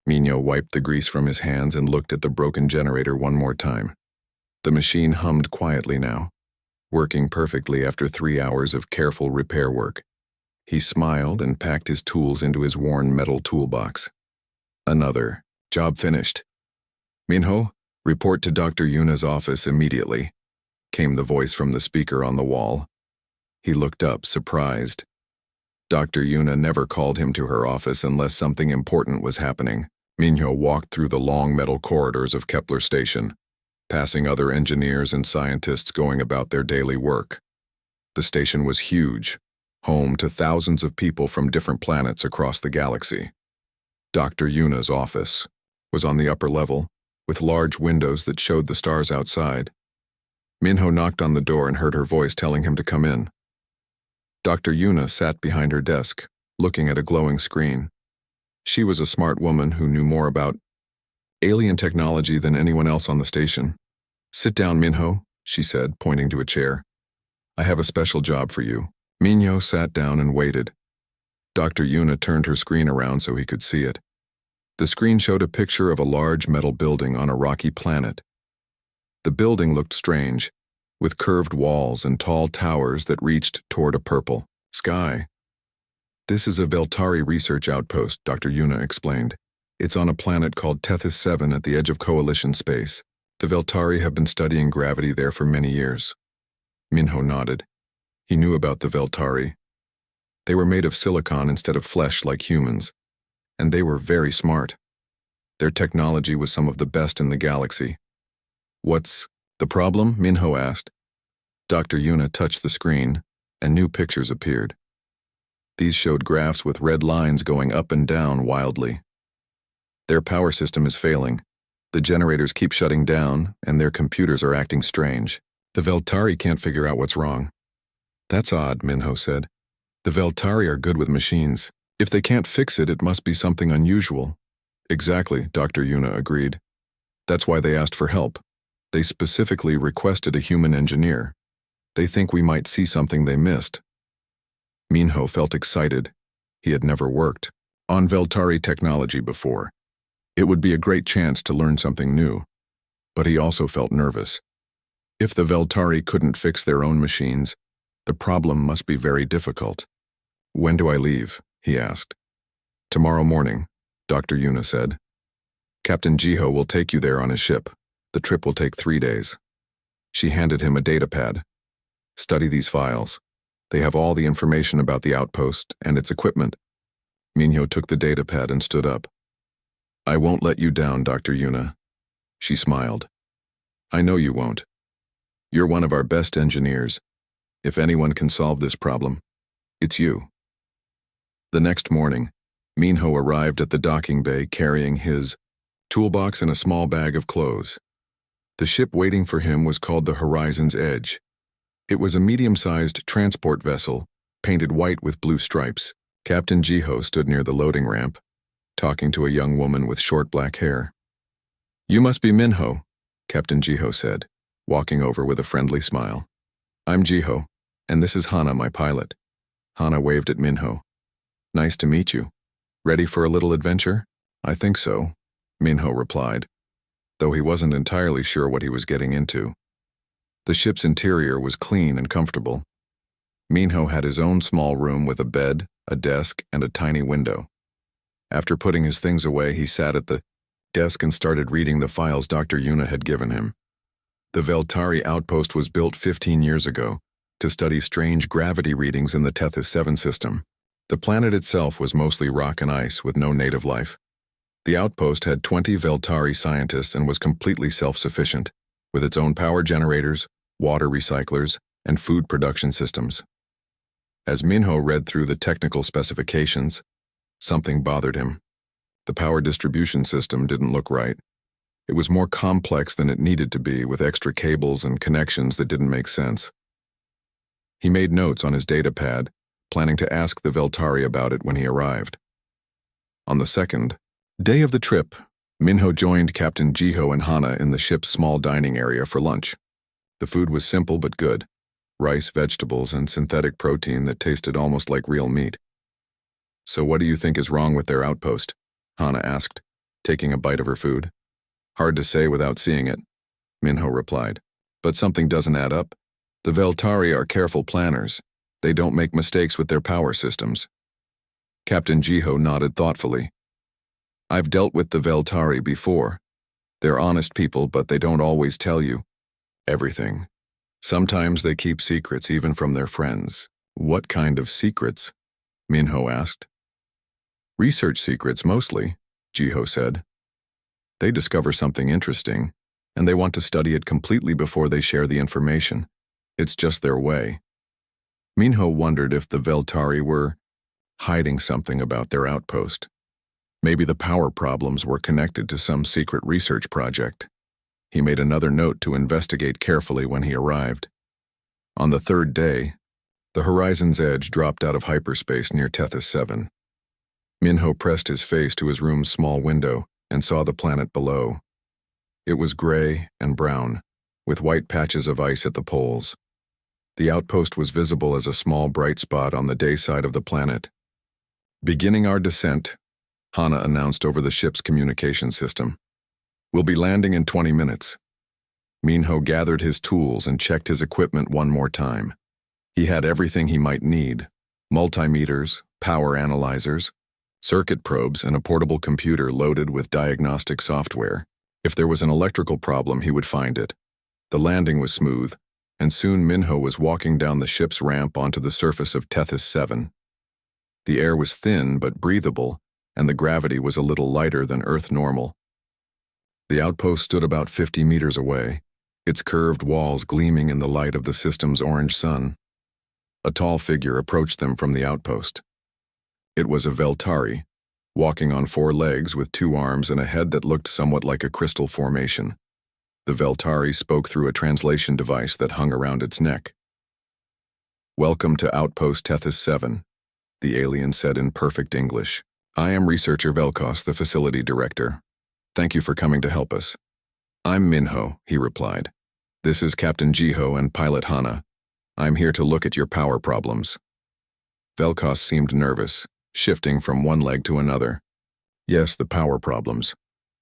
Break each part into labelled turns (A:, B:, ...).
A: Minho wiped the grease from his hands and looked at the broken generator one more time. The machine hummed quietly now, working perfectly after 3 hours of careful repair work. He smiled and packed his tools into his worn metal toolbox. Another job finished. "Minho, report to Dr. Yuna's office immediately," came the voice from the speaker on the wall. He looked up, surprised. Dr. Yuna never called him to her office unless something important was happening. Minho walked through the long metal corridors of Kepler Station, passing other engineers and scientists going about their daily work. The station was huge, home to thousands of people from different planets across the galaxy. Dr. Yuna's office was on the upper level, with large windows that showed the stars outside. Minho knocked on the door and heard her voice telling him to come in. Dr. Yuna sat behind her desk, looking at a glowing screen. She was a smart woman who knew more about alien technology than anyone else on the station. "Sit down, Minho," she said, pointing to a chair. "I have a special job for you." Minho sat down and waited. Dr. Yuna turned her screen around so he could see it. The screen showed a picture of a large metal building on a rocky planet. The building looked strange, with curved walls and tall towers that reached toward a purple sky. "This is a Veltari research outpost," Dr. Yuna explained. "It's on a planet called Tethys 7 at the edge of Coalition space. The Veltari have been studying gravity there for many years." Minho nodded. He knew about the Veltari. They were made of silicon instead of flesh like humans, and they were very smart. Their technology was some of the best in the galaxy. "What's the problem?" Minho asked. Dr. Yuna touched the screen, and new pictures appeared. These showed graphs with red lines going up and down wildly. "Their power system is failing. The generators keep shutting down, and their computers are acting strange. The Veltari can't figure out what's wrong." "That's odd," Minho said. "The Veltari are good with machines. If they can't fix it, it must be something unusual." "Exactly," Dr. Yuna agreed. "That's why they asked for help. They specifically requested a human engineer. They think we might see something they missed." Minho felt excited. He had never worked on Veltari technology before. It would be a great chance to learn something new. But he also felt nervous. If the Veltari couldn't fix their own machines, the problem must be very difficult. "When do I leave?" he asked. "Tomorrow morning," Dr. Yuna said. "Captain Jiho will take you there on his ship. The trip will take 3 days." She handed him a datapad. "Study these files. They have all the information about the outpost and its equipment." Minho took the datapad and stood up. "I won't let you down, Dr. Yuna." She smiled. "I know you won't. You're one of our best engineers. If anyone can solve this problem, it's you." The next morning, Minho arrived at the docking bay carrying his toolbox and a small bag of clothes. The ship waiting for him was called the Horizon's Edge. It was a medium-sized transport vessel, painted white with blue stripes. Captain Jiho stood near the loading ramp, talking to a young woman with short black hair. "You must be Minho," Captain Jiho said, walking over with a friendly smile. "I'm Jiho, and this is Hana, my pilot." Hana waved at Minho. "Nice to meet you. Ready for a little adventure?" "I think so," Minho replied, though he wasn't entirely sure what he was getting into. The ship's interior was clean and comfortable. Minho had his own small room with a bed, a desk, and a tiny window. After putting his things away, he sat at the desk and started reading the files Dr. Yuna had given him. The Veltari outpost was built 15 years ago to study strange gravity readings in the Tethys 7 system. The planet itself was mostly rock and ice with no native life. The outpost had 20 Veltari scientists and was completely self-sufficient, with its own power generators, water recyclers, and food production systems. As Minho read through the technical specifications, something bothered him. The power distribution system didn't look right. It was more complex than it needed to be, with extra cables and connections that didn't make sense. He made notes on his datapad, planning to ask the Veltari about it when he arrived. On the second day of the trip, Minho joined Captain Jiho and Hana in the ship's small dining area for lunch. The food was simple but good: rice, vegetables, and synthetic protein that tasted almost like real meat. "So what do you think is wrong with their outpost?" Hana asked, taking a bite of her food. Hard to say without seeing it, Minho replied. But something doesn't add up. The Veltari are careful planners. They don't make mistakes with their power systems. Captain Jiho nodded thoughtfully. I've dealt with the Veltari before. They're honest people, but they don't always tell you everything. Sometimes they keep secrets even from their friends. What kind of secrets? Minho asked. Research secrets mostly, Jiho said. They discover something interesting, and they want to study it completely before they share the information. It's just their way. Minho wondered if the Veltari were hiding something about their outpost. Maybe the power problems were connected to some secret research project. He made another note to investigate carefully when he arrived. On the third day, the horizon's edge dropped out of hyperspace near Tethys 7. Minho pressed his face to his room's small window and saw the planet below. It was gray and brown, with white patches of ice at the poles. The outpost was visible as a small bright spot on the day side of the planet. Beginning our descent, Hana announced over the ship's communication system. We'll be landing in 20 minutes. Minho gathered his tools and checked his equipment one more time. He had everything he might need: multimeters, power analyzers, circuit probes, and a portable computer loaded with diagnostic software. If there was an electrical problem, he would find it. The landing was smooth, and soon Minho was walking down the ship's ramp onto the surface of Tethys 7. The air was thin but breathable, and the gravity was a little lighter than Earth normal. The outpost stood about 50 meters away, its curved walls gleaming in the light of the system's orange sun. A tall figure approached them from the outpost. It was a Veltari, walking on 4 legs with 2 arms and a head that looked somewhat like a crystal formation. The Veltari spoke through a translation device that hung around its neck. Welcome to Outpost Tethys 7, the alien said in perfect English. I am Researcher Velkos, the facility director. Thank you for coming to help us. I'm Minho, he replied. This is Captain Jiho and Pilot Hana. I'm here to look at your power problems. Velkos seemed nervous, shifting from one leg to another. Yes, the power problems.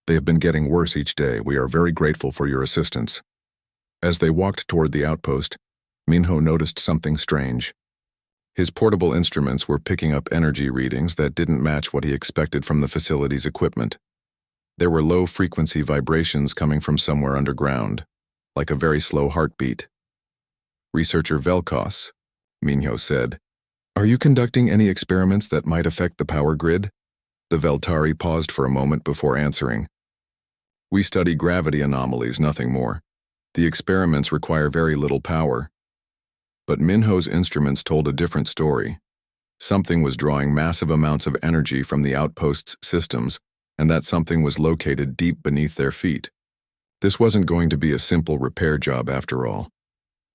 A: They have been getting worse each day. We are very grateful for your assistance. As they walked toward the outpost, Minho noticed something strange. His portable instruments were picking up energy readings that didn't match what he expected from the facility's equipment. There were low-frequency vibrations coming from somewhere underground, like a very slow heartbeat. Researcher Velkos, Minho said, are you conducting any experiments that might affect the power grid? The Veltari paused for a moment before answering. We study gravity anomalies, nothing more. The experiments require very little power. But Minho's instruments told a different story. Something was drawing massive amounts of energy from the outpost's systems, and that something was located deep beneath their feet. This wasn't going to be a simple repair job after all.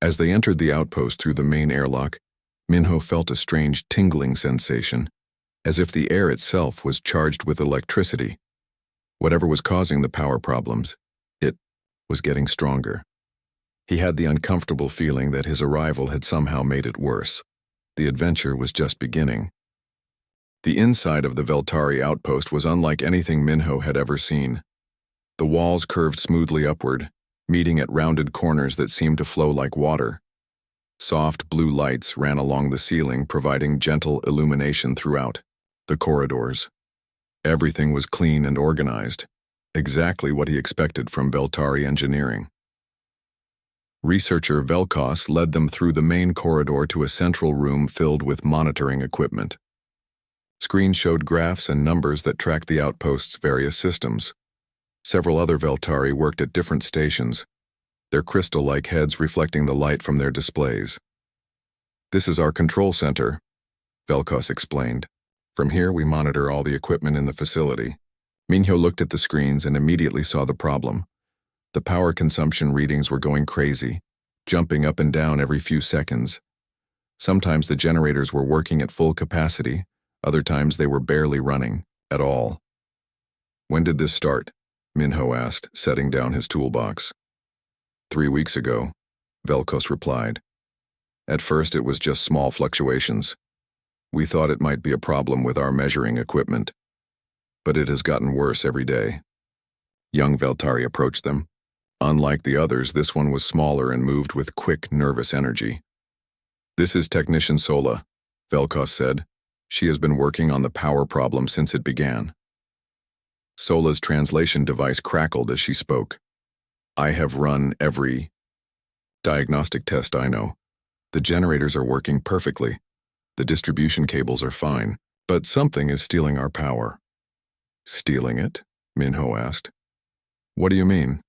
A: As they entered the outpost through the main airlock, Minho felt a strange tingling sensation, as if the air itself was charged with electricity. Whatever was causing the power problems, it was getting stronger. He had the uncomfortable feeling that his arrival had somehow made it worse. The adventure was just beginning. The inside of the Veltari outpost was unlike anything Minho had ever seen. The walls curved smoothly upward, meeting at rounded corners that seemed to flow like water. Soft blue lights ran along the ceiling, providing gentle illumination throughout the corridors. Everything was clean and organized, exactly what he expected from Veltari engineering. Researcher Velkos led them through the main corridor to a central room filled with monitoring equipment. Screens showed graphs and numbers that tracked the outpost's various systems. Several other Veltari worked at different stations, their crystal-like heads reflecting the light from their displays. This is our control center, Velkos explained. From here, we monitor all the equipment in the facility. Minho looked at the screens and immediately saw the problem. The power consumption readings were going crazy, jumping up and down every few seconds. Sometimes the generators were working at full capacity, other times they were barely running at all. When did this start? Minho asked, setting down his toolbox. 3 weeks ago, Velkos replied. At first it was just small fluctuations. We thought it might be a problem with our measuring equipment. but it has gotten worse every day. Young Veltari approached them. Unlike the others, this one was smaller and moved with quick, nervous energy. "This is Technician Sola," Velkos said. "She has been working on the power problem since it began." Sola's translation device crackled as she spoke. "I have run every diagnostic test I know. The generators are working perfectly. The distribution cables are fine, but something is stealing our power." "Stealing it?" Minho asked. "What do you mean?"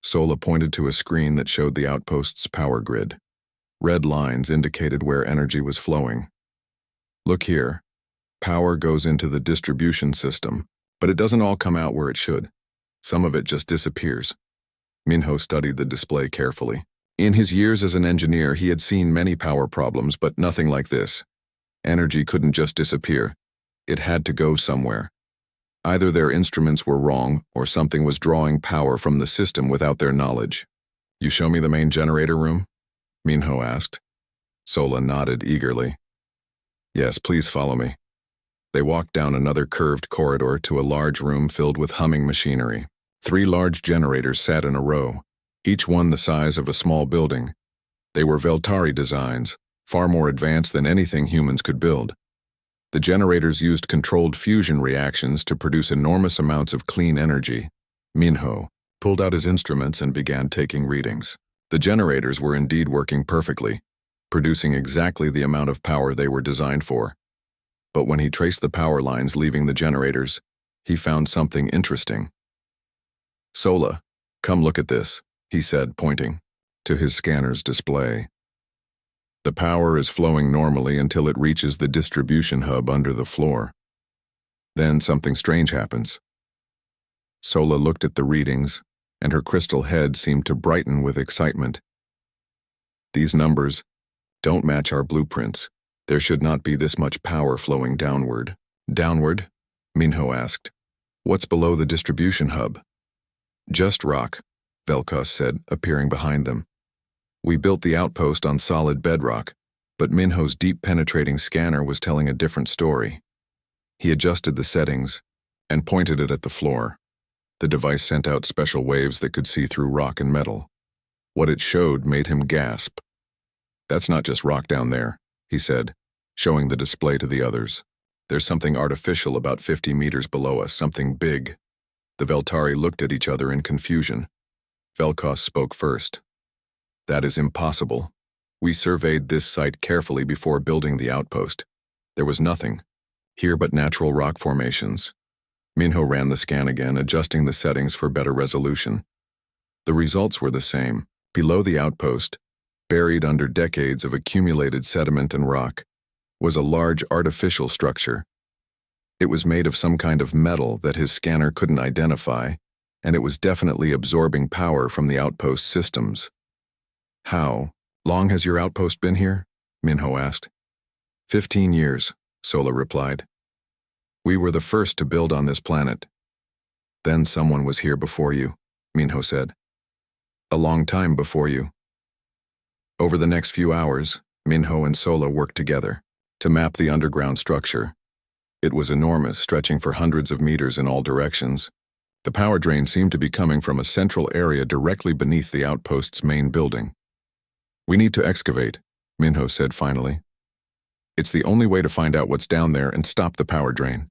A: Sola pointed to a screen that showed the outpost's power grid. Red lines indicated where energy was flowing. "Look here. Power goes into the distribution system, but it doesn't all come out where it should. Some of it just disappears." Minho studied the display carefully. In his years as an engineer, he had seen many power problems, but nothing like this. Energy couldn't just disappear. It had to go somewhere. Either their instruments were wrong, or something was drawing power from the system without their knowledge. "You show me the main generator room?" Minho asked. Sola nodded eagerly. "Yes, please follow me." They walked down another curved corridor to a large room filled with humming machinery. 3 large generators sat in a row, each one the size of a small building. They were Veltari designs, far more advanced than anything humans could build. The generators used controlled fusion reactions to produce enormous amounts of clean energy. Minho pulled out his instruments and began taking readings. The generators were indeed working perfectly, producing exactly the amount of power they were designed for. But when he traced the power lines leaving the generators, he found something interesting. "Sola, come look at this," he said, pointing to his scanner's display. "The power is flowing normally until it reaches the distribution hub under the floor. Then something strange happens." Sola looked at the readings, and her crystal head seemed to brighten with excitement. "These numbers don't match our blueprints. There should not be this much power flowing downward." "Downward?" Minho asked. "What's below the distribution hub?" "Just rock," Velkos said, appearing behind them. "We built the outpost on solid bedrock, but Minho's deep penetrating scanner was telling a different story." He adjusted the settings and pointed it at the floor. The device sent out special waves that could see through rock and metal. What it showed made him gasp. "That's not just rock down there," he said, showing the display to the others. "There's something artificial about 50 meters below us, something big." The Veltari looked at each other in confusion. Velkos spoke first. "That is impossible. We surveyed this site carefully before building the outpost. There was nothing here but natural rock formations." Minho ran the scan again, adjusting the settings for better resolution. The results were the same. Below the outpost, buried under decades of accumulated sediment and rock, was a large artificial structure. It was made of some kind of metal that his scanner couldn't identify, and it was definitely absorbing power from the outpost systems. "How long has your outpost been here?" Minho asked. 15 years, Sola replied. "We were the first to build on this planet." "Then someone was here before you," Minho said. "A long time before you." Over the next few hours, Minho and Sola worked together to map the underground structure. It was enormous, stretching for hundreds of meters in all directions. The power drain seemed to be coming from a central area directly beneath the outpost's main building. "We need to excavate," Minho said finally. "It's the only way to find out what's down there and stop the power drain."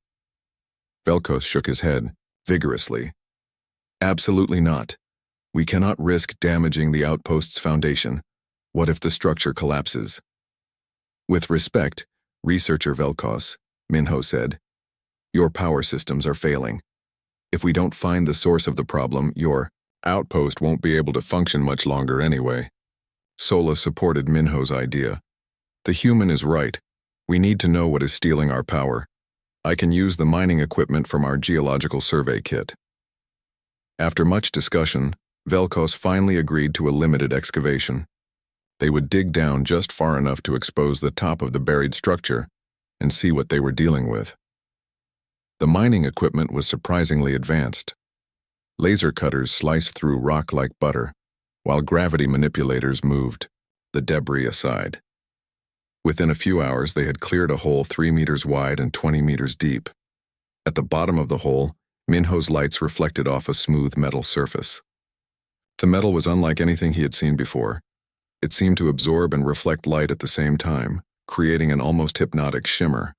A: Velkos shook his head vigorously. "Absolutely not. We cannot risk damaging the outpost's foundation. What if the structure collapses?" "With respect, researcher Velkos," Minho said, "your power systems are failing. If we don't find the source of the problem, your outpost won't be able to function much longer anyway." Sola supported Minho's idea. "The human is right. We need to know what is stealing our power. I can use the mining equipment from our geological survey kit." After much discussion, Velkos finally agreed to a limited excavation. They would dig down just far enough to expose the top of the buried structure and see what they were dealing with. The mining equipment was surprisingly advanced. Laser cutters sliced through rock like butter, while gravity manipulators moved the debris aside. Within a few hours, they had cleared a hole 3 meters wide and 20 meters deep. At the bottom of the hole, Minho's lights reflected off a smooth metal surface. The metal was unlike anything he had seen before. It seemed to absorb and reflect light at the same time, creating an almost hypnotic shimmer.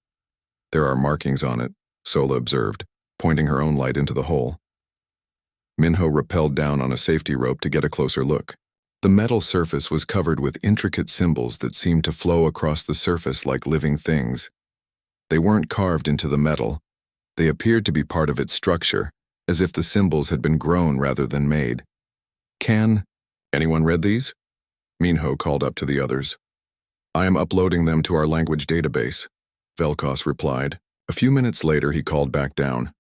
A: There are markings on it, Sola observed, pointing her own light into the hole. Minho rappelled down on a safety rope to get a closer look. The metal surface was covered with intricate symbols that seemed to flow across the surface like living things. They weren't carved into the metal. They appeared to be part of its structure, as if the symbols had been grown rather than made. Can anyone read these? Minho called up to the others. I am uploading them to our language database, Velkos replied. A few minutes later he called back down.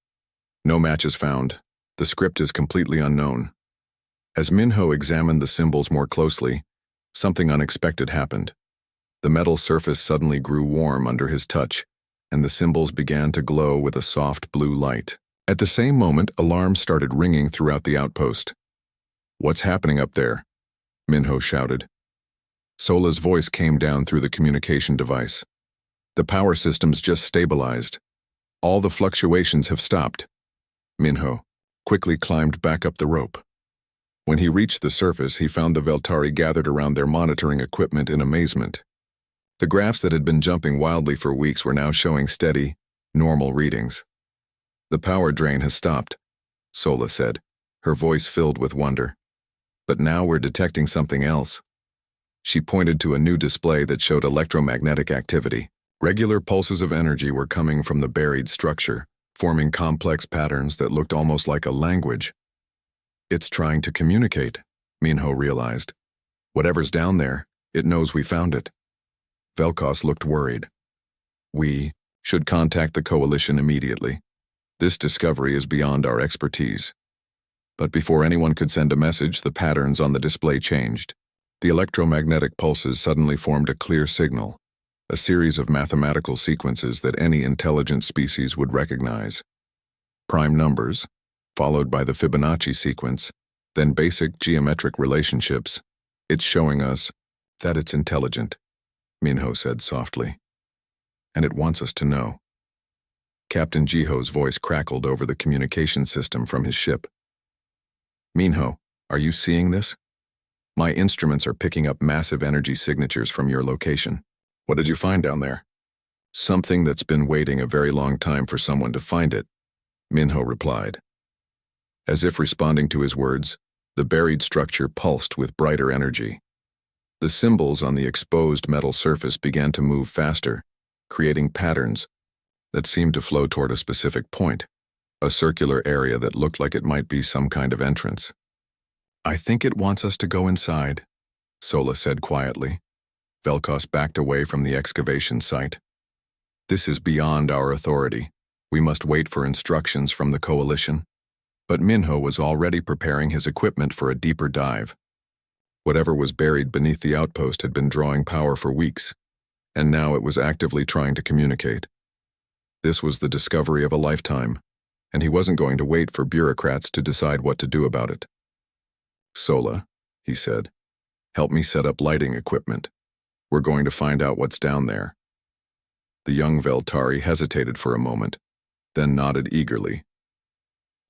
A: No matches found. The script is completely unknown. As Minho examined the symbols more closely, something unexpected happened. The metal surface suddenly grew warm under his touch, and the symbols began to glow with a soft blue light. At the same moment, alarms started ringing throughout the outpost. What's happening up there? Minho shouted. Sola's voice came down through the communication device. The power systems just stabilized. All the fluctuations have stopped. Minho quickly climbed back up the rope. When he reached the surface, he found the Veltari gathered around their monitoring equipment in amazement. The graphs that had been jumping wildly for weeks were now showing steady, normal readings. The power drain has stopped, Sola said, her voice filled with wonder. But now we're detecting something else. She pointed to a new display that showed electromagnetic activity. Regular pulses of energy were coming from the buried structure, forming complex patterns that looked almost like a language. It's trying to communicate, Minho realized. Whatever's down there, it knows we found it. Velkos looked worried. We should contact the coalition immediately. This discovery is beyond our expertise. But before anyone could send a message, the patterns on the display changed. The electromagnetic pulses suddenly formed a clear signal, a series of mathematical sequences that any intelligent species would recognize. Prime numbers, followed by the Fibonacci sequence, then basic geometric relationships. It's showing us that it's intelligent, Minho said softly. And it wants us to know. Captain Jiho's voice crackled over the communication system from his ship. Minho, are you seeing this? My instruments are picking up massive energy signatures from your location. What did you find down there? Something that's been waiting a very long time for someone to find it, Minho replied. As if responding to his words, the buried structure pulsed with brighter energy. The symbols on the exposed metal surface began to move faster, creating patterns that seemed to flow toward a specific point, a circular area that looked like it might be some kind of entrance. I think it wants us to go inside, Sola said quietly. Velkos backed away from the excavation site. This is beyond our authority. We must wait for instructions from the coalition. But Minho was already preparing his equipment for a deeper dive. Whatever was buried beneath the outpost had been drawing power for weeks, and now it was actively trying to communicate. This was the discovery of a lifetime, and he wasn't going to wait for bureaucrats to decide what to do about it. Sola, he said, help me set up lighting equipment. We're going to find out what's down there. The young Veltari hesitated for a moment, then nodded eagerly.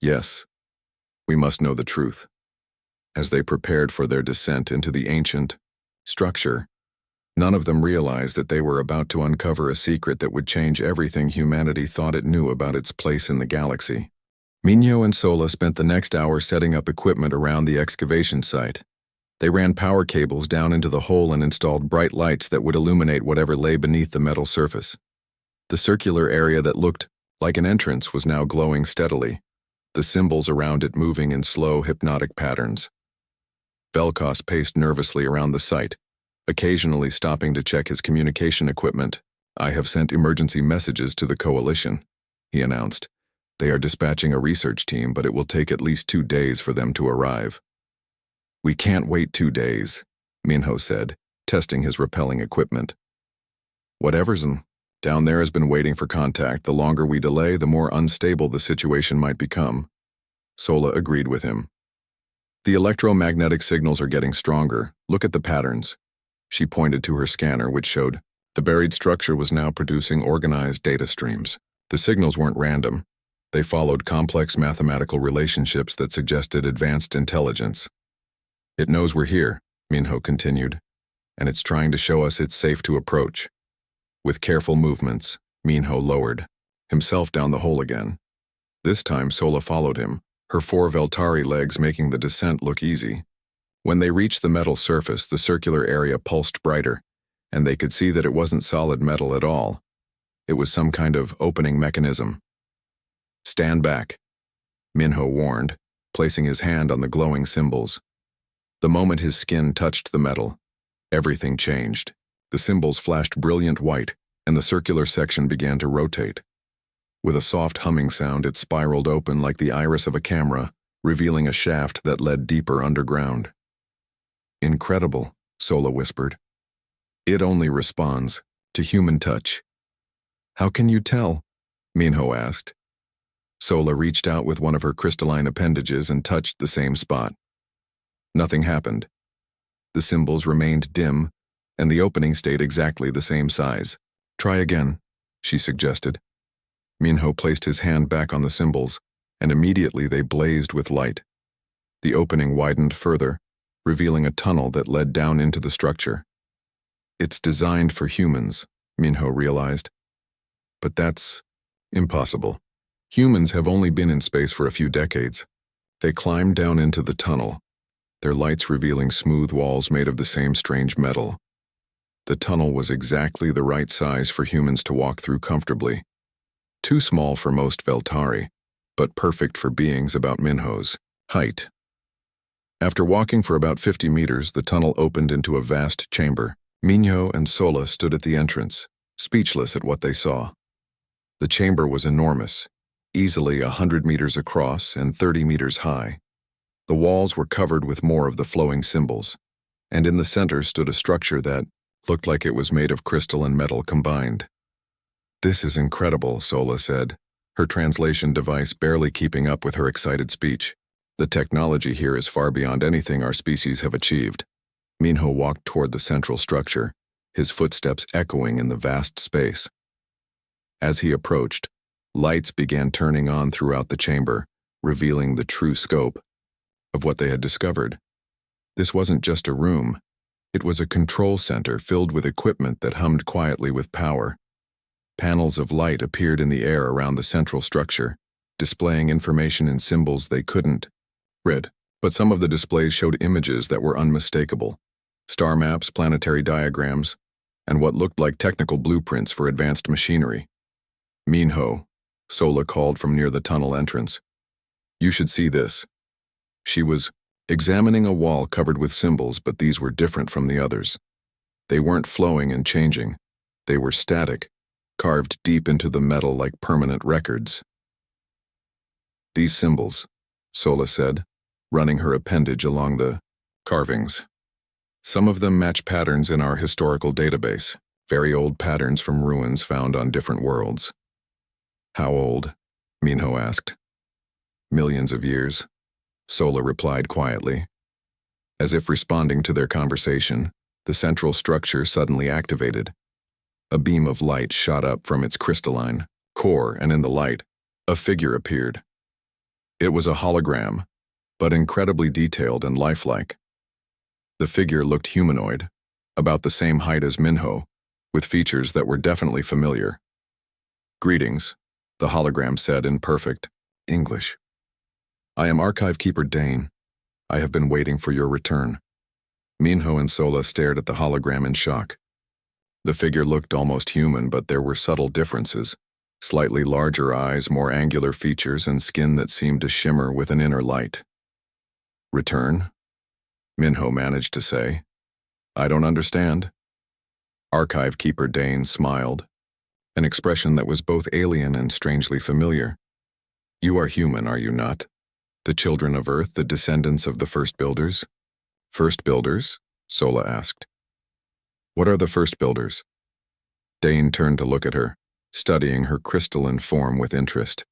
A: Yes, we must know the truth. As they prepared for their descent into the ancient structure, none of them realized that they were about to uncover a secret that would change everything humanity thought it knew about its place in the galaxy. Minho and Sola spent the next hour setting up equipment around the excavation site. They ran power cables down into the hole and installed bright lights that would illuminate whatever lay beneath the metal surface. The circular area that looked like an entrance was now glowing steadily, the symbols around it moving in slow, hypnotic patterns. Velkos paced nervously around the site, occasionally stopping to check his communication equipment. I have sent emergency messages to the coalition, he announced. They are dispatching a research team, but it will take at least 2 days for them to arrive. We can't wait 2 days, Minho said, testing his repelling equipment. Whatever's down there has been waiting for contact. The longer we delay, the more unstable the situation might become. Sola agreed with him. The electromagnetic signals are getting stronger. Look at the patterns. She pointed to her scanner, which showed the buried structure was now producing organized data streams. The signals weren't random. They followed complex mathematical relationships that suggested advanced intelligence. It knows we're here, Minho continued, and it's trying to show us it's safe to approach. With careful movements, Minho lowered himself down the hole again. This time Sola followed him, her 4 Veltari legs making the descent look easy. When they reached the metal surface, the circular area pulsed brighter, and they could see that it wasn't solid metal at all. It was some kind of opening mechanism. "Stand back," Minho warned, placing his hand on the glowing symbols. The moment his skin touched the metal, everything changed. The symbols flashed brilliant white, and the circular section began to rotate. With a soft humming sound, it spiraled open like the iris of a camera, revealing a shaft that led deeper underground. "Incredible," Sola whispered. "It only responds to human touch." "How can you tell?" Minho asked. Sola reached out with one of her crystalline appendages and touched the same spot. Nothing happened. The symbols remained dim, and the opening stayed exactly the same size. "Try again," she suggested. Minho placed his hand back on the symbols, and immediately they blazed with light. The opening widened further, revealing a tunnel that led down into the structure. "It's designed for humans," Minho realized. "But that's impossible. Humans have only been in space for a few decades." They climbed down into the tunnel, their lights revealing smooth walls made of the same strange metal. The tunnel was exactly the right size for humans to walk through comfortably. Too small for most Veltari, but perfect for beings about Minho's height. After walking for about 50 meters, the tunnel opened into a vast chamber. Minho and Sola stood at the entrance, speechless at what they saw. The chamber was enormous, easily 100 meters across and 30 meters high. The walls were covered with more of the flowing symbols, and in the center stood a structure that looked like it was made of crystal and metal combined. "This is incredible," Sola said, her translation device barely keeping up with her excited speech. "The technology here is far beyond anything our species have achieved." Minho walked toward the central structure, his footsteps echoing in the vast space. As he approached, lights began turning on throughout the chamber, revealing the true scope of what they had discovered. This wasn't just a room. It was a control center filled with equipment that hummed quietly with power. Panels of light appeared in the air around the central structure, displaying information in symbols they couldn't read, but some of the displays showed images that were unmistakable. Star maps, planetary diagrams, and what looked like technical blueprints for advanced machinery. "Minho," Sola called from near the tunnel entrance. "You should see this." She was examining a wall covered with symbols, but these were different from the others. They weren't flowing and changing. They were static, carved deep into the metal like permanent records. "These symbols," Sola said, running her appendage along the carvings. "Some of them match patterns in our historical database, very old patterns from ruins found on different worlds." "How old?" Minho asked. "Millions of years," Sola replied quietly. As if responding to their conversation, the central structure suddenly activated. A beam of light shot up from its crystalline core, and in the light, a figure appeared. It was a hologram, but incredibly detailed and lifelike. The figure looked humanoid, about the same height as Minho, with features that were definitely familiar. "Greetings," the hologram said in perfect English. "I am Archive Keeper Dane. I have been waiting for your return." Minho and Sola stared at the hologram in shock. The figure looked almost human, but there were subtle differences. Slightly larger eyes, more angular features, and skin that seemed to shimmer with an inner light. "Return?" Minho managed to say. "I don't understand." Archive Keeper Dane smiled, an expression that was both alien and strangely familiar. "You are human, are you not? The children of Earth, the descendants of the first builders?" "First builders?" Sola asked. "What are the first builders?" Dane turned to look at her, studying her crystalline form with interest.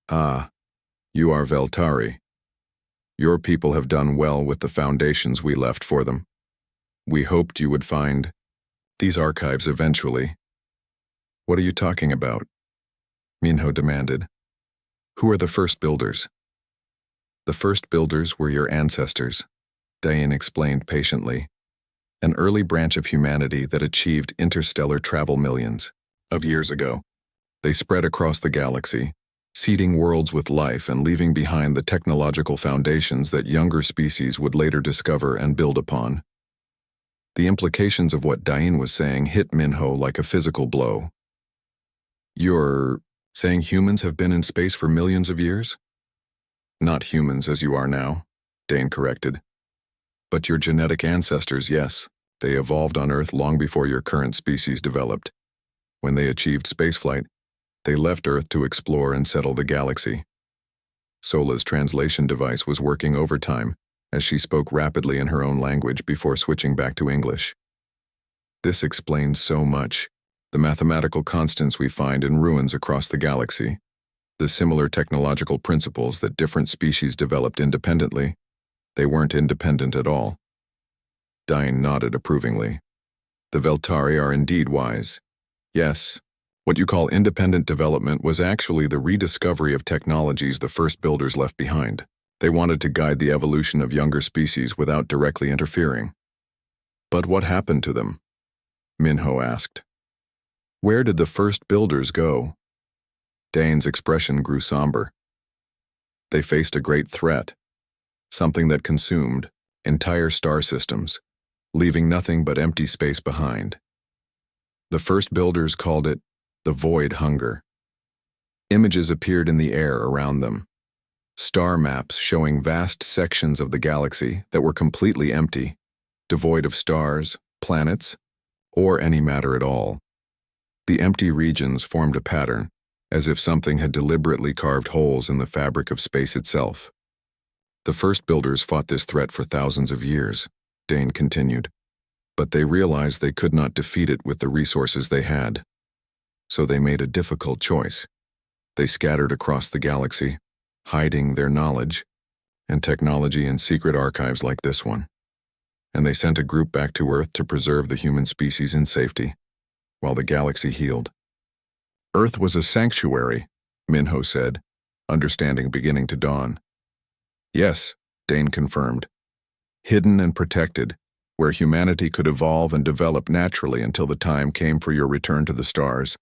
A: "Ah, you are Veltari. Your people have done well with the foundations we left for them. We hoped you would find these archives eventually." "What are you talking about?" Minho demanded. Who are the first builders? The first builders were your ancestors, Diane explained patiently. An early branch of humanity that achieved interstellar travel millions of years ago. They spread across the galaxy, seeding worlds with life and leaving behind the technological foundations that younger species would later discover and build upon. The implications of what Diane was saying hit Minho like a physical blow. You're saying humans have been in space for millions of years? Not humans as you are now, Dane corrected. But your genetic ancestors, yes. They evolved on Earth long before your current species developed. When they achieved spaceflight, they left Earth to explore and settle the galaxy. Sola's translation device was working overtime as she spoke rapidly in her own language before switching back to English. This explains so much. The mathematical constants we find in ruins across the galaxy, the similar technological principles that different species developed independently, they weren't independent at all. Diane nodded approvingly. The Veltari are indeed wise. Yes, what you call independent development was actually the rediscovery of technologies the first builders left behind. They wanted to guide the evolution of younger species without directly interfering. But what happened to them? Minho asked. Where did the first builders go? Dane's expression grew somber. They faced a great threat, something that consumed entire star systems, leaving nothing but empty space behind. The first builders called it the void hunger. Images appeared in the air around them, star maps showing vast sections of the galaxy that were completely empty, devoid of stars, planets, or any matter at all. The empty regions formed a pattern, as if something had deliberately carved holes in the fabric of space itself. The first builders fought this threat for thousands of years, Dane continued, but they realized they could not defeat it with the resources they had. So they made a difficult choice. They scattered across the galaxy, hiding their knowledge and technology in secret archives like this one. And they sent a group back to Earth to preserve the human species in safety, while the galaxy healed. Earth was a sanctuary, Minho said, understanding beginning to dawn. Yes, Dane confirmed. Hidden and protected, where humanity could evolve and develop naturally until the time came for your return to the stars.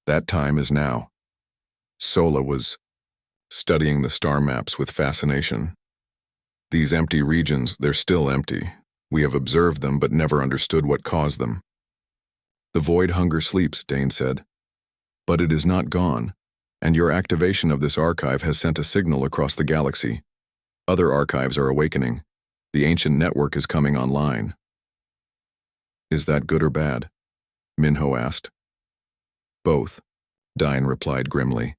A: That time is now. Sola was studying the star maps with fascination. These empty regions, they're still empty. We have observed them but never understood what caused them. The void hunger sleeps, Dane said. But it is not gone, and your activation of this archive has sent a signal across the galaxy. Other archives are awakening. The ancient network is coming online. Is that good or bad? Minho asked. Both, Diane replied grimly.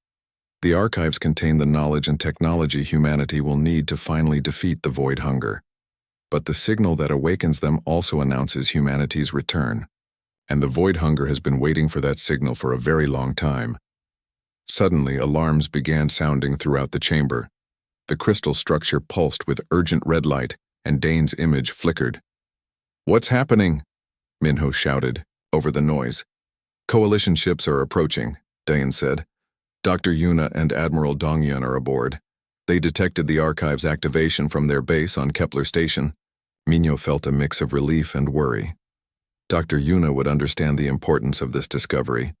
A: The archives contain the knowledge and technology humanity will need to finally defeat the void hunger. But the signal that awakens them also announces humanity's return. And the void hunger has been waiting for that signal for a very long time. Suddenly, alarms began sounding throughout the chamber. The crystal structure pulsed with urgent red light, and Dane's image flickered. What's happening? Minho shouted, over the noise. Coalition ships are approaching, Dane said. Dr. Yuna and Admiral Dongyun are aboard. They detected the archive's activation from their base on Kepler Station. Minho felt a mix of relief and worry. Dr. Yuna would understand the importance of this discovery,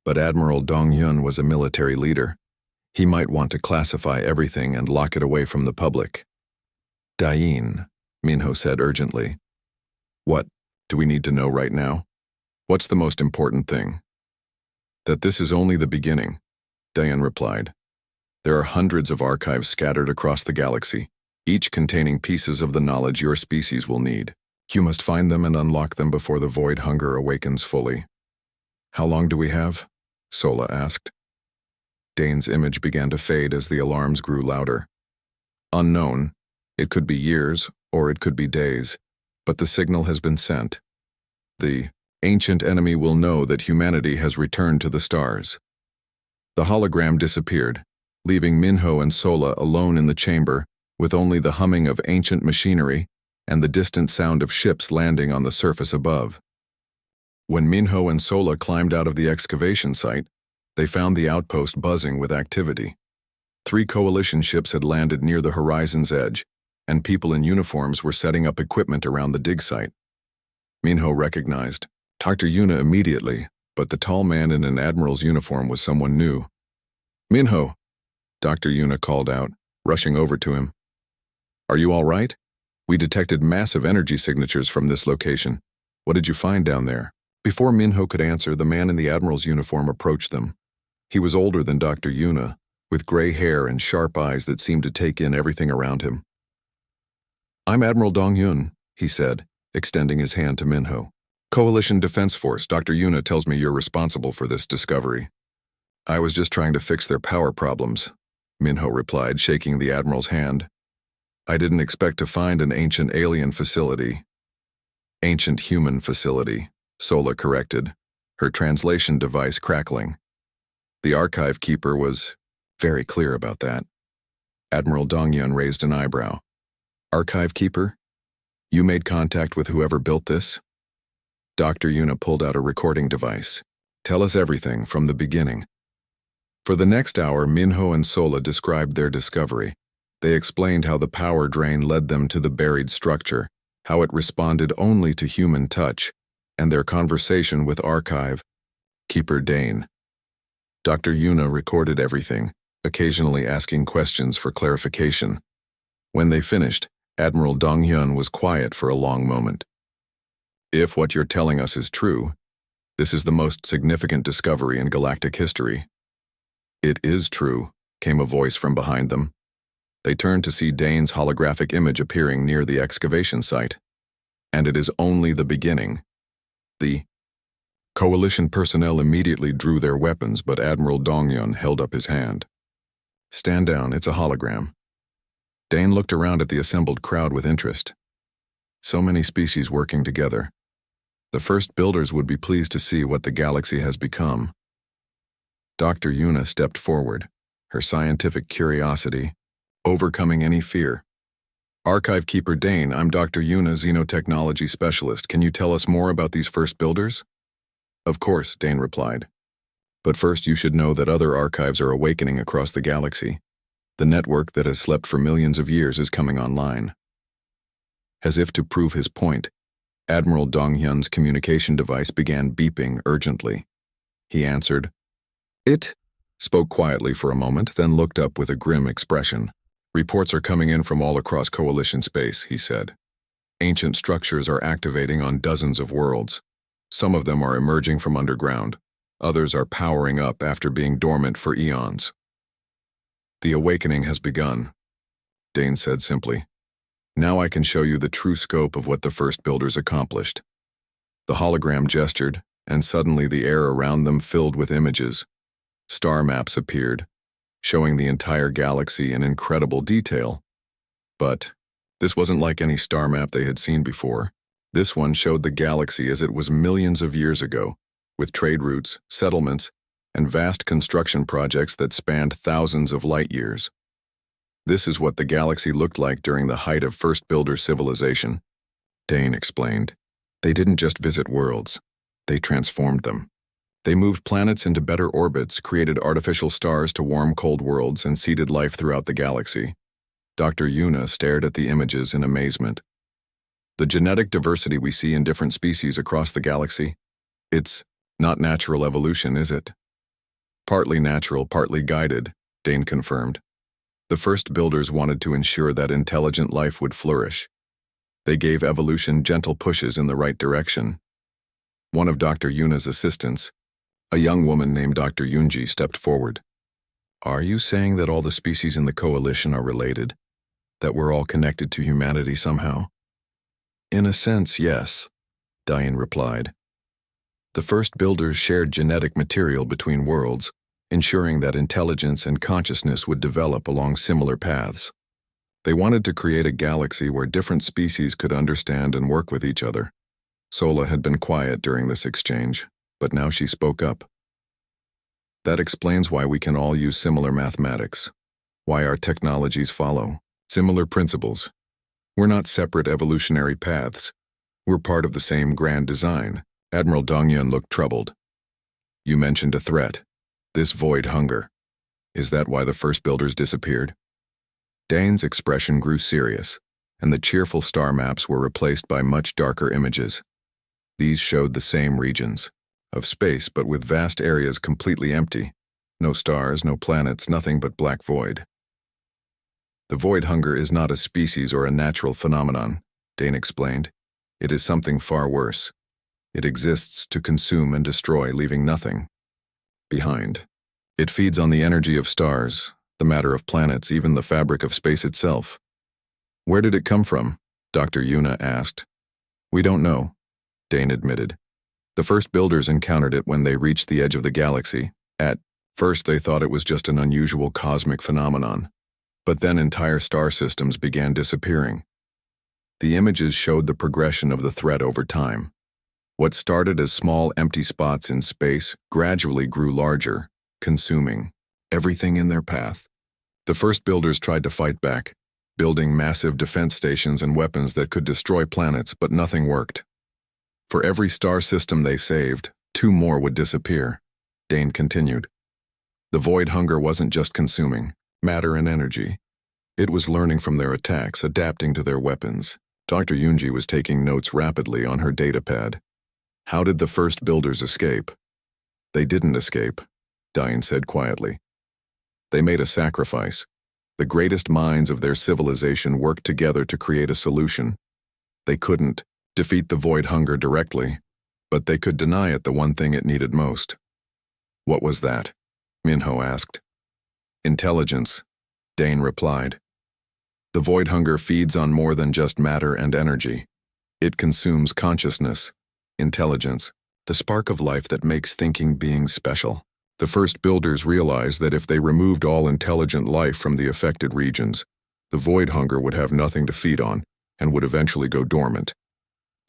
A: but Admiral Dongyun was a military leader. He might want to classify everything and lock it away from the public. Diane, Minho said urgently. What do we need to know right now? What's the most important thing? That this is only the beginning, Diane replied. There are hundreds of archives scattered across the galaxy, each containing pieces of the knowledge your species will need. You must find them and unlock them before the void hunger awakens fully. How long do we have? Sola asked. Dane's image began to fade as the alarms grew louder. Unknown. It could be years, or it could be days, but the signal has been sent. The ancient enemy will know that humanity has returned to the stars. The hologram disappeared, leaving Minho and Sola alone in the chamber with only the humming of ancient machinery and the distant sound of ships landing on the surface above. When Minho and Sola climbed out of the excavation site, they found the outpost buzzing with activity. 3 coalition ships had landed near the horizon's edge, and people in uniforms were setting up equipment around the dig site. Minho recognized Dr. Yuna immediately, but the tall man in an admiral's uniform was someone new. "Minho," Dr. Yuna called out, rushing over to him. "Are you all right? We detected massive energy signatures from this location. What did you find down there?" Before Minho could answer, the man in the admiral's uniform approached them. He was older than Dr. Yuna, with gray hair and sharp eyes that seemed to take in everything around him. "I'm Admiral Dong-Yun," he said, extending his hand to Minho. "Coalition Defense Force, Dr. Yuna tells me you're responsible for this discovery." "I was just trying to fix their power problems," Minho replied, shaking the admiral's hand. "I didn't expect to find an ancient alien facility." "Ancient human facility," Sola corrected, her translation device crackling. The archive keeper was very clear about that. Admiral Dong-Yun raised an eyebrow. "Archive keeper? You made contact with whoever built this?" Dr. Yuna pulled out a recording device. "Tell us everything from the beginning." For the next hour, Minho and Sola described their discovery. They explained how the power drain led them to the buried structure, how it responded only to human touch, and their conversation with archive keeper Dane. Dr. Yuna recorded everything, occasionally asking questions for clarification. When they finished, Admiral Dong-Hyun was quiet for a long moment. "If what you're telling us is true, this is the most significant discovery in galactic history." "It is true," came a voice from behind them. They turned to see Dane's holographic image appearing near the excavation site. "And it is only the beginning." The coalition personnel immediately drew their weapons, but Admiral Dong-Yun held up his hand. "Stand down, it's a hologram." Dane looked around at the assembled crowd with interest. So many species working together. The first builders would be pleased to see what the galaxy has become. Dr. Yuna stepped forward, her scientific curiosity overcoming any fear. "Archive Keeper Dane, I'm Dr. Yuna, Xenotechnology Specialist. Can you tell us more about these first builders?" "Of course," Dane replied. "But first you should know that other archives are awakening across the galaxy. The network that has slept for millions of years is coming online." As if to prove his point, Admiral Dong-Hyun's communication device began beeping urgently. He answered. It spoke quietly for a moment, then looked up with a grim expression. "Reports are coming in from all across Coalition space," he said. "Ancient structures are activating on dozens of worlds. Some of them are emerging from underground. Others are powering up after being dormant for eons." "The awakening has begun," Dane said simply. "Now I can show you the true scope of what the first builders accomplished." The hologram gestured, and suddenly the air around them filled with images. Star maps appeared, showing the entire galaxy in incredible detail. But this wasn't like any star map they had seen before. This one showed the galaxy as it was millions of years ago, with trade routes, settlements, and vast construction projects that spanned thousands of light years. "This is what the galaxy looked like during the height of first builder civilization," Dane explained. "They didn't just visit worlds, they transformed them. They moved planets into better orbits, created artificial stars to warm cold worlds, and seeded life throughout the galaxy." Dr. Yuna stared at the images in amazement. "The genetic diversity we see in different species across the galaxy, it's not natural evolution, is it?" "Partly natural, partly guided," Dane confirmed. "The first builders wanted to ensure that intelligent life would flourish. They gave evolution gentle pushes in the right direction." One of Dr. Yuna's assistants, a young woman named Dr. Yunji, stepped forward. "Are you saying that all the species in the coalition are related? That we're all connected to humanity somehow?" "In a sense, yes," Diane replied. "The first builders shared genetic material between worlds, ensuring that intelligence and consciousness would develop along similar paths. They wanted to create a galaxy where different species could understand and work with each other." Sola had been quiet during this exchange, but now she spoke up. "That explains why we can all use similar mathematics, why our technologies follow similar principles. We're not separate evolutionary paths. We're part of the same grand design." Admiral Dong-Yun looked troubled. "You mentioned a threat. This void hunger. Is that why the first builders disappeared? Dane's expression grew serious, and the cheerful star maps were replaced by much darker images. These showed the same regions of space, but with vast areas completely empty. No stars, no planets, nothing but black void. The void hunger is not a species or a natural phenomenon, Dane explained. It is something far worse. It exists to consume and destroy, leaving nothing behind. It feeds on the energy of stars, the matter of planets, even the fabric of space itself. Where did it come from? Dr. Yuna asked. We don't know, Dane admitted. The first builders encountered it when they reached the edge of the galaxy. At first they thought it was just an unusual cosmic phenomenon, but then entire star systems began disappearing. The images showed the progression of the threat over time. What started as small empty spots in space gradually grew larger, consuming everything in their path. The first builders tried to fight back, building massive defense stations and weapons that could destroy planets, but nothing worked. For every star system they saved, 2 more would disappear, Dane continued. The void hunger wasn't just consuming matter and energy. It was learning from their attacks, adapting to their weapons. Dr. Yunji was taking notes rapidly on her datapad. How did the first builders escape? They didn't escape, Dane said quietly. They made a sacrifice. The greatest minds of their civilization worked together to create a solution. They couldn't defeat the void hunger directly, but they could deny it the one thing it needed most. What was that? Minho asked. Intelligence, Dane replied. The void hunger feeds on more than just matter and energy. It consumes consciousness, intelligence, the spark of life that makes thinking beings special. The first builders realized that if they removed all intelligent life from the affected regions, the void hunger would have nothing to feed on and would eventually go dormant.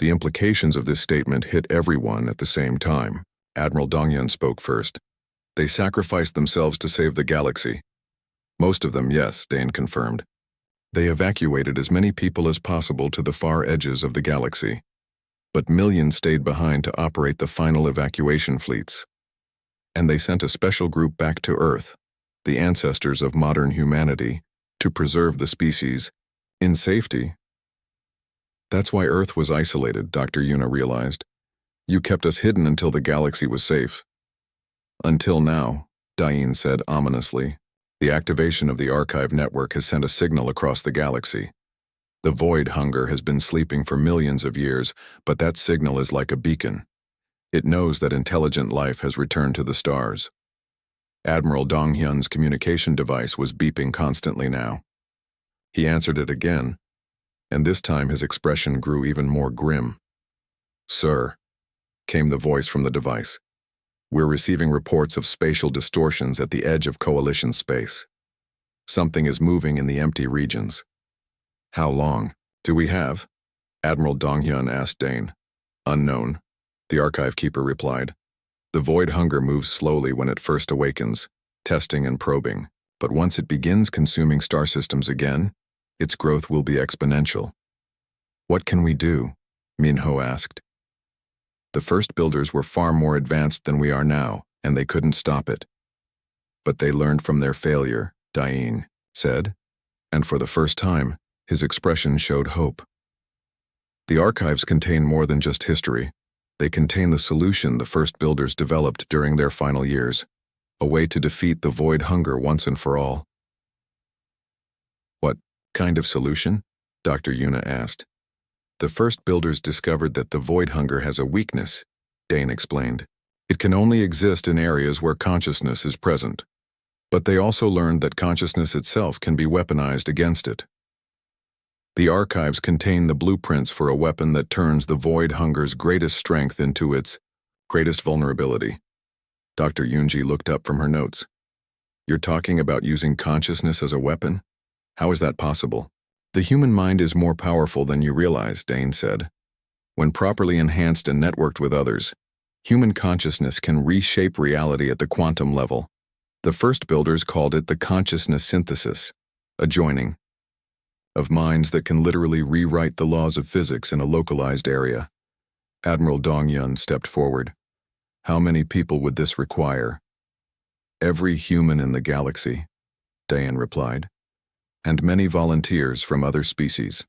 A: The implications of this statement hit everyone at the same time. Admiral Dongyun spoke first. They sacrificed themselves to save the galaxy. Most of them, yes, Dane confirmed. They evacuated as many people as possible to the far edges of the galaxy. But millions stayed behind to operate the final evacuation fleets. And they sent a special group back to Earth, the ancestors of modern humanity, to preserve the species in safety. That's why Earth was isolated, Dr. Yuna realized. You kept us hidden until the galaxy was safe. Until now, Dane said ominously. The activation of the archive network has sent a signal across the galaxy. The void hunger has been sleeping for millions of years, but that signal is like a beacon. It knows that intelligent life has returned to the stars. Admiral Donghyun's communication device was beeping constantly now. He answered it again, and this time his expression grew even more grim. Sir, came the voice from the device. We're receiving reports of spatial distortions at the edge of Coalition space. Something is moving in the empty regions. How long do we have? Admiral Donghyun asked Dane. Unknown, the archive keeper replied. The void hunger moves slowly when it first awakens, testing and probing, but once it begins consuming star systems again, its growth will be exponential. What can we do? Minho asked. The first builders were far more advanced than we are now, and they couldn't stop it. But they learned from their failure, Dane said, and for the first time, his expression showed hope. The archives contain more than just history. They contain the solution the first builders developed during their final years, a way to defeat the void hunger once and for all. What kind of solution? Dr. Yuna asked. The first builders discovered that the void hunger has a weakness, Dane explained. It can only exist in areas where consciousness is present. But they also learned that consciousness itself can be weaponized against it. The archives contain the blueprints for a weapon that turns the void hunger's greatest strength into its greatest vulnerability. Dr. Yunji looked up from her notes. You're talking about using consciousness as a weapon? How is that possible? The human mind is more powerful than you realize, Dane said. When properly enhanced and networked with others, human consciousness can reshape reality at the quantum level. The first builders called it the consciousness synthesis, a joining of minds that can literally rewrite the laws of physics in a localized area. Admiral Dongyun stepped forward. How many people would this require? Every human in the galaxy, Diane replied, and many volunteers from other species.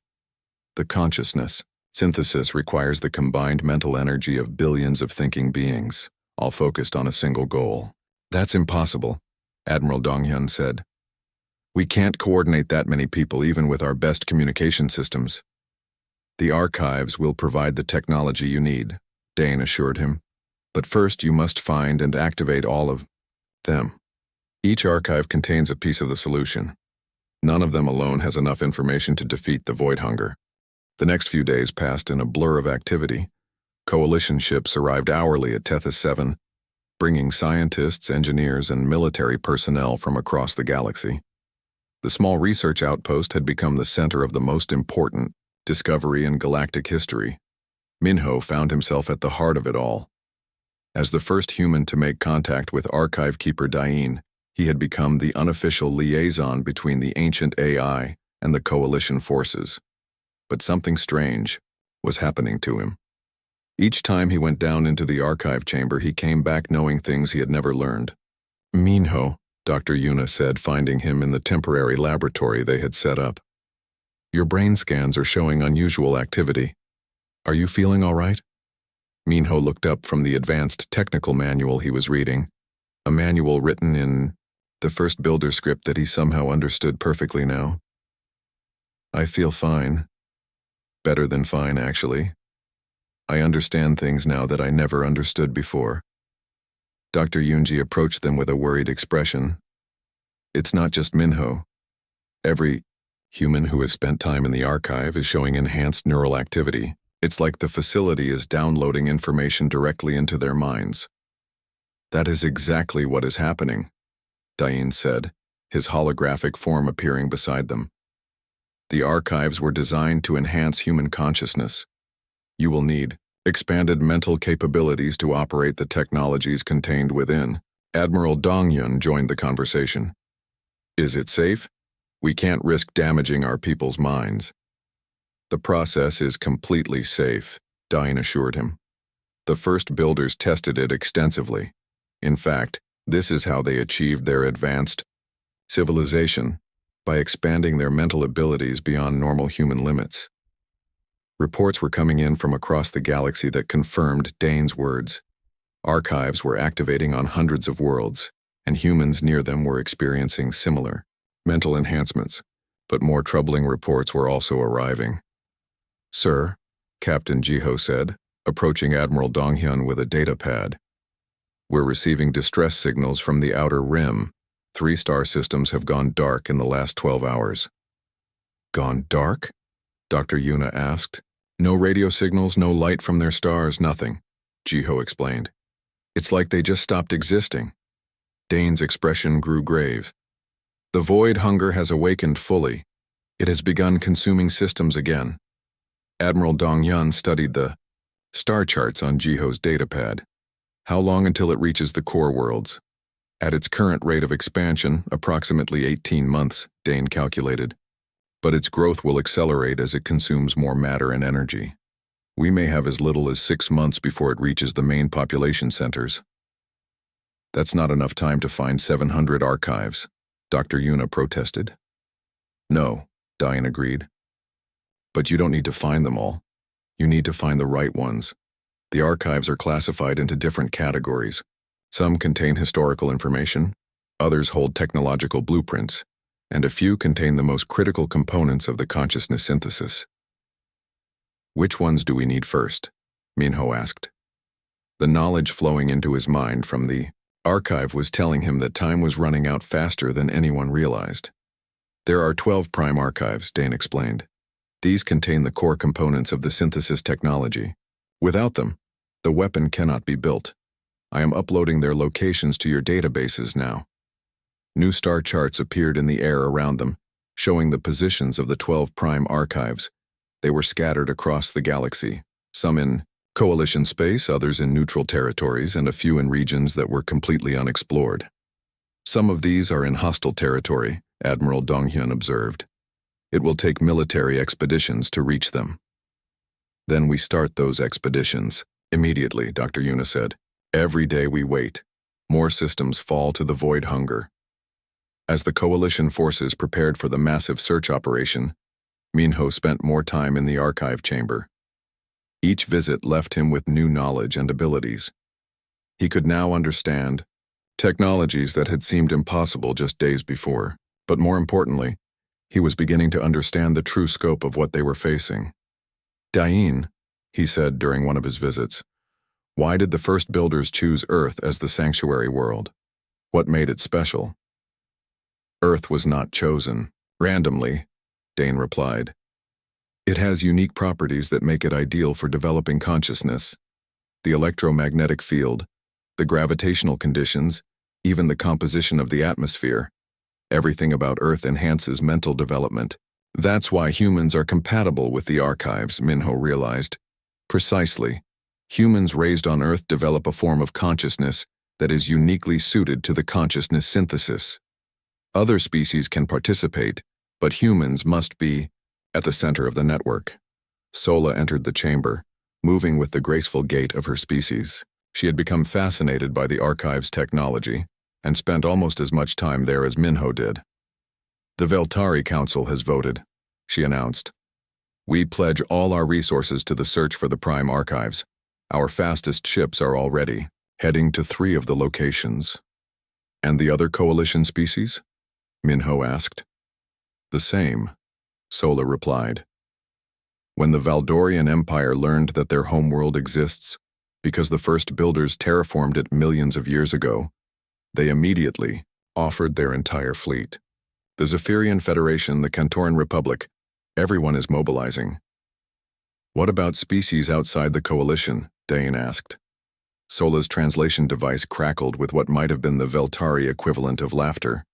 A: The consciousness synthesis requires the combined mental energy of billions of thinking beings, all focused on a single goal. That's impossible, Admiral Donghyun said. We can't coordinate that many people even with our best communication systems. The archives will provide the technology you need, Dane assured him. But first you must find and activate all of them. Each archive contains a piece of the solution. None of them alone has enough information to defeat the void hunger. The next few days passed in a blur of activity. Coalition ships arrived hourly at Tethys 7, bringing scientists, engineers, and military personnel from across the galaxy. The small research outpost had become the center of the most important discovery in galactic history. Minho found himself at the heart of it all. As the first human to make contact with archive keeper Diane, he had become the unofficial liaison between the ancient AI and the coalition forces. But something strange was happening to him. Each time he went down into the archive chamber, he came back knowing things he had never learned. Minho, Dr. Yuna said, finding him in the temporary laboratory they had set up. Your brain scans are showing unusual activity. Are you feeling all right? Minho looked up from the advanced technical manual he was reading, a manual written in the first builder script that he somehow understood perfectly now. I feel fine. Better than fine, actually. I understand things now that I never understood before. Dr. Yunji approached them with a worried expression. It's not just Minho. Every human who has spent time in the archive is showing enhanced neural activity. It's like the facility is downloading information directly into their minds. That is exactly what is happening, Diane said, his holographic form appearing beside them. The archives were designed to enhance human consciousness. You will need expanded mental capabilities to operate the technologies contained within. Admiral Dongyun joined the conversation. Is it safe? We can't risk damaging our people's minds. The process is completely safe, Diane assured him. The first builders tested it extensively. In fact, this is how they achieved their advanced civilization, by expanding their mental abilities beyond normal human limits. Reports were coming in from across the galaxy that confirmed Dane's words. Archives were activating on hundreds of worlds, and humans near them were experiencing similar mental enhancements, but more troubling reports were also arriving. Sir, Captain Jiho said, approaching Admiral Donghyun with a data pad. We're receiving distress signals from the outer rim. 3 star systems have gone dark in the last 12 hours. Gone dark? Dr. Yuna asked. No radio signals, no light from their stars, nothing, Jiho explained. It's like they just stopped existing. Dane's expression grew grave. The void hunger has awakened fully. It has begun consuming systems again. Admiral Dongyun studied the star charts on Jiho's datapad. How long until it reaches the core worlds? At its current rate of expansion, approximately 18 months, Dane calculated. But its growth will accelerate as it consumes more matter and energy. We may have as little as 6 months before it reaches the main population centers. That's not enough time to find 700 archives, Dr. Yuna protested. No, Diane agreed. But you don't need to find them all. You need to find the right ones. The archives are classified into different categories. Some contain historical information, others hold technological blueprints, and a few contain the most critical components of the consciousness synthesis. Which ones do we need first? Minho asked. The knowledge flowing into his mind from the archive was telling him that time was running out faster than anyone realized. There are 12 prime archives, Dane explained. These contain the core components of the synthesis technology. Without them, the weapon cannot be built. I am uploading their locations to your databases now. New star charts appeared in the air around them, showing the positions of the 12 prime archives. They were scattered across the galaxy, some in coalition space, others in neutral territories, and a few in regions that were completely unexplored. Some of these are in hostile territory, Admiral Donghyun observed. It will take military expeditions to reach them. Then we start those expeditions. Immediately, Dr. Yuna said. Every day we wait. more systems fall to the void hunger. As the coalition forces prepared for the massive search operation, Minho spent more time in the archive chamber. Each visit left him with new knowledge and abilities. He could now understand technologies that had seemed impossible just days before, but more importantly, he was beginning to understand the true scope of what they were facing. "Dain," he said during one of his visits, "why did the first builders choose Earth as the sanctuary world? What made it special?" "Earth was not chosen randomly," Dain replied. "It has unique properties that make it ideal for developing consciousness. The electromagnetic field, the gravitational conditions, even the composition of the atmosphere. Everything about Earth enhances mental development. That's why humans are compatible with the archives," Minho realized. "Precisely. Humans raised on Earth develop a form of consciousness that is uniquely suited to the consciousness synthesis. Other species can participate, but humans must be at the center of the network." Sola entered the chamber, moving with the graceful gait of her species. She had become fascinated by the archive's technology and spent almost as much time there as Minho did. "The Veltari Council has voted," she announced. "We pledge all our resources to the search for the Prime Archives. Our fastest ships are already heading to 3 of the locations." "And the other coalition species?" Minho asked. "The same," Sola replied. "When the Valdorian Empire learned that their homeworld exists, because the first builders terraformed it millions of years ago, they immediately offered their entire fleet. The Zephyrian Federation, the Cantoran Republic, everyone is mobilizing." "What about species outside the coalition?" Dain asked. Sola's translation device crackled with what might have been the Veltari equivalent of laughter.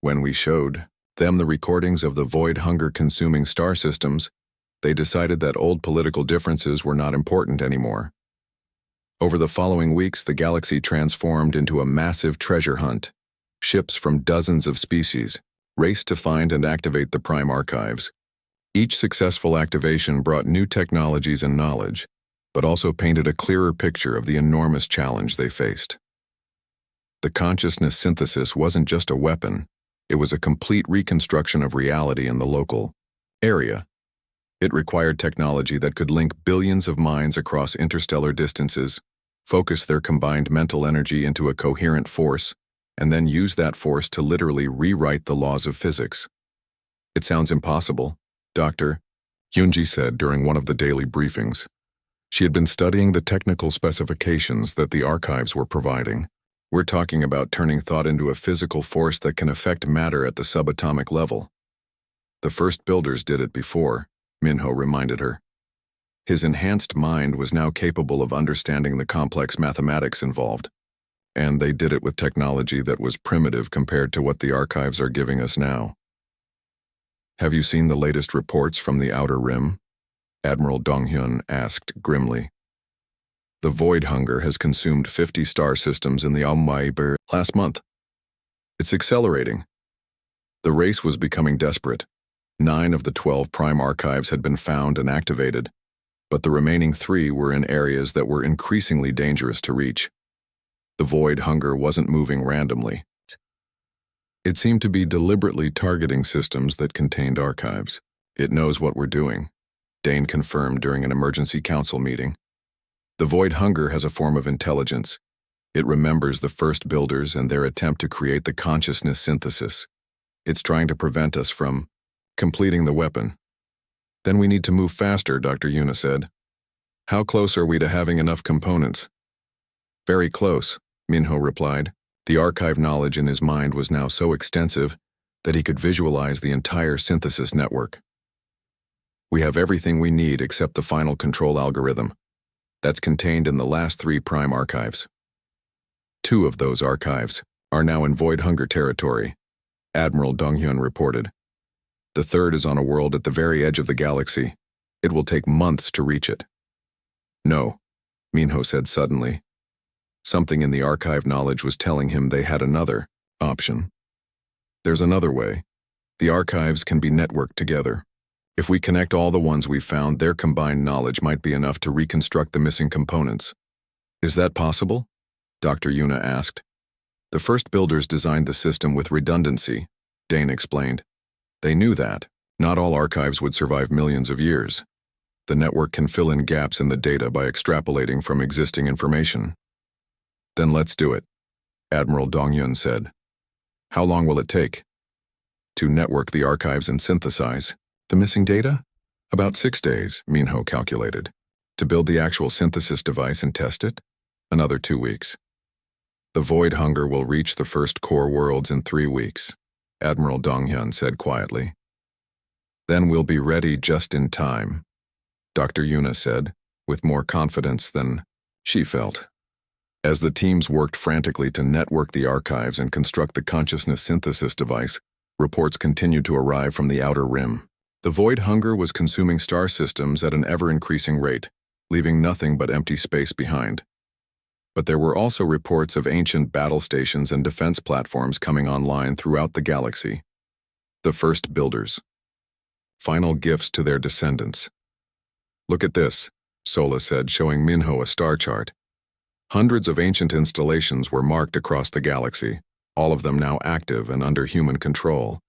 A: "When we showed them the recordings of the void hunger-consuming star systems, they decided that old political differences were not important anymore. Over the following weeks, the galaxy transformed into a massive treasure hunt. Ships from dozens of species raced to find and activate the Prime Archives. Each successful activation brought new technologies and knowledge, but also painted a clearer picture of the enormous challenge they faced. The consciousness synthesis wasn't just a weapon, it was a complete reconstruction of reality in the local area. It required technology that could link billions of minds across interstellar distances, focus their combined mental energy into a coherent force, and then use that force to literally rewrite the laws of physics. "It sounds impossible," Dr. Yunji said during one of the daily briefings. She had been studying the technical specifications that the archives were providing. "We're talking about turning thought into a physical force that can affect matter at the subatomic level." "The first builders did it before," Minho reminded her. His enhanced mind was now capable of understanding the complex mathematics involved, and they did it with technology that was primitive compared to what the archives are giving us now. "Have you seen the latest reports from the Outer Rim?" Admiral Donghyun asked grimly. "The void hunger has consumed 50 star systems in the HFY last month. It's accelerating." The race was becoming desperate. 9 of the 12 Prime Archives had been found and activated, but the remaining 3 were in areas that were increasingly dangerous to reach. The void hunger wasn't moving randomly. It seemed to be deliberately targeting systems that contained archives. "It knows what we're doing," Dain confirmed during an emergency council meeting. "The void hunger has a form of intelligence. It remembers the first builders and their attempt to create the consciousness synthesis. It's trying to prevent us from completing the weapon." "Then we need to move faster," Dr. Yuna said. "How close are we to having enough components?" "Very close," Minho replied. The archive knowledge in his mind was now so extensive that he could visualize the entire synthesis network. "We have everything we need except the final control algorithm. That's contained in the last 3 Prime Archives. 2 of those archives are now in void hunger territory," Admiral Donghyun reported. "The 3rd is on a world at the very edge of the galaxy. It will take months to reach it." "No," Minho said suddenly. Something in the archive knowledge was telling him they had another option. "There's another way. The archives can be networked together. If we connect all the ones we've found, their combined knowledge might be enough to reconstruct the missing components." "Is that possible?" Dr. Yuna asked. The first builders designed the system with redundancy, Dane explained. They knew that not all archives would survive millions of years. The network can fill in gaps in the data by extrapolating from existing information. Then let's do it, Admiral Dongyun said. How long will it take? To network the archives and synthesize the missing data? About 6 days, Minho calculated. To build the actual synthesis device and test it? Another 2 weeks. The void hunger will reach the first core worlds in 3 weeks, Admiral Donghyun said quietly. Then we'll be ready just in time, Dr. Yuna said, with more confidence than she felt. As the teams worked frantically to network the archives and construct the consciousness synthesis device, reports continued to arrive from the outer rim. The void hunger was consuming star systems at an ever-increasing rate, leaving nothing but empty space behind. But there were also reports of ancient battle stations and defense platforms coming online throughout the galaxy. The first builders. Final gifts to their descendants. Look at this, Sola said, showing Minho a star chart. Hundreds of ancient installations were marked across the galaxy, all of them now active and under human control.